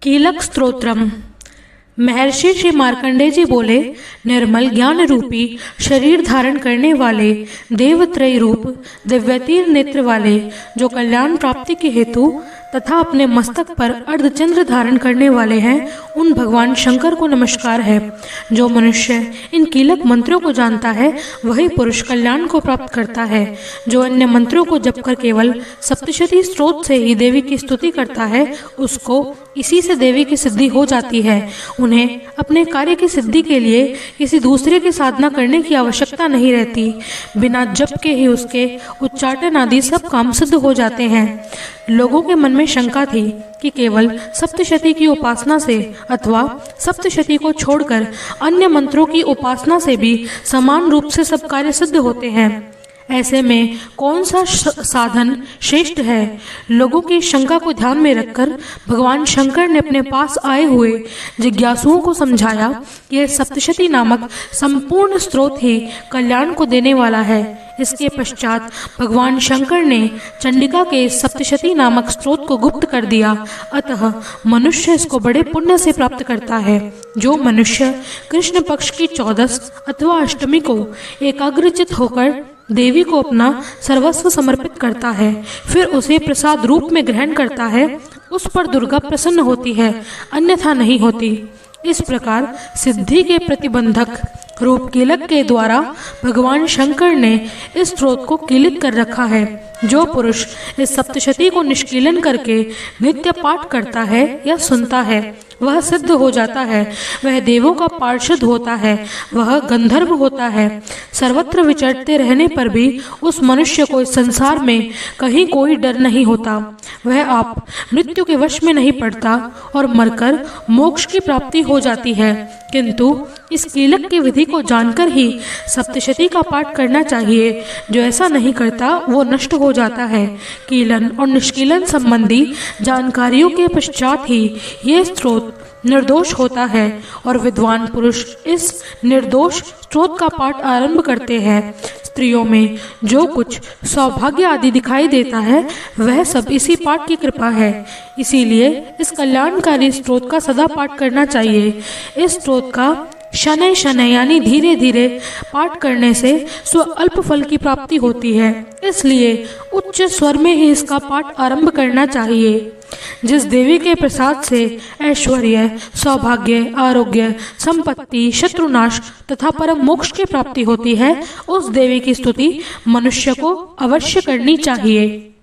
कीलक स्तोत्रम। महर्षि श्री मार्कंडेय जी बोले, निर्मल ज्ञान रूपी शरीर धारण करने वाले, देवत्रय रूप दिव्यतीर नेत्र वाले, जो कल्याण प्राप्ति के हेतु तथा अपने मस्तक पर अर्धचंद्र धारण करने वाले हैं, उन भगवान शंकर को नमस्कार है। जो मनुष्य इन कीलक मंत्रों को जानता है, वही पुरुष कल्याण को प्राप्त करता है। जो अन्य मंत्रों को जपकर केवल सप्तशती स्तोत्र से ही देवी की स्तुति करता है, उसको इसी से देवी की सिद्धि हो जाती है। उन्हें अपने कार्य की सिद्धि के लिए किसी दूसरे की साधना करने की आवश्यकता नहीं रहती। बिना जप के ही उसके उच्चाटन आदि सब काम सिद्ध हो जाते हैं। लोगों के मन में शंका थी कि केवल सप्तशती की उपासना से अथवा सप्तशती को छोड़कर अन्य मंत्रों की उपासना से भी समान रूप से सब कार्य सिद्ध होते हैं। ऐसे में कौन सा साधन श्रेष्ठ है? लोगों की शंका को ध्यान में रखकर भगवान शंकर ने अपने पास आए हुए जिज्ञासुओं को समझाया कि यह सप्तशती नामक संपूर्ण स्रोत ही कल्याण को देने वाला है। इसके पश्चात भगवान शंकर ने चंडिका के सप्तशती नामक स्रोत को गुप्त कर दिया। अतः मनुष्य इसको बड़े पुण्य से प्राप्त करता है। जो मनुष्य कृष्ण पक्ष की 14 अथवा अष्टमी को एकाग्रचित होकर देवी को अपना सर्वस्व समर्पित करता है, फिर उसे प्रसाद रूप में ग्रहण करता है, उस पर दुर्गा प्रसन्न होती है, अन्यथा नहीं होती। इस प्रकार सिद्धि के प्रतिबंधक रूप कीलक के द्वारा भगवान शंकर ने इस स्रोत को कीलित कर रखा है। जो पुरुष इस सप्तशती को निष्कीलन करके नित्य पाठ करता है या सुनता है, वह सिद्ध हो जाता है, वह देवों का पार्षद होता है, वह गंधर्व होता है। सर्वत्र विचरते रहने पर भी उस मनुष्य को इस संसार में कहीं कोई डर नहीं होता। वह आप मृत्यु के वश में नहीं पड़ता और मरकर मोक्ष की प्राप्ति हो जाती है। किंतु इस कीलक की विधि को जानकर ही सप्तशती का पाठ करना चाहिए। जो ऐसा नहीं करता वो नष्ट हो जाता है। कीलन और निष्कीलन संबंधी जानकारियों के पश्चात ही ये स्रोत निर्दोष होता है और विद्वान पुरुष इस निर्दोष स्रोत का पाठ आरंभ करते हैं। स्त्रियों में जो कुछ सौभाग्य आदि दिखाई देता है, वह सब इसी पाठ की कृपा है। इसीलिए इस कल्याणकारी स्रोत का सदा पाठ करना चाहिए। इस स्रोत का शनय शनय यानी धीरे धीरे पाठ करने से स्व अल्प फल की प्राप्ति होती है। इसलिए उच्च स्वर में ही इसका पाठ आरंभ करना चाहिए। जिस देवी के प्रसाद से ऐश्वर्य, सौभाग्य, आरोग्य, संपत्ति, शत्रुनाश तथा परम मोक्ष की प्राप्ति होती है, उस देवी की स्तुति मनुष्य को अवश्य करनी चाहिए।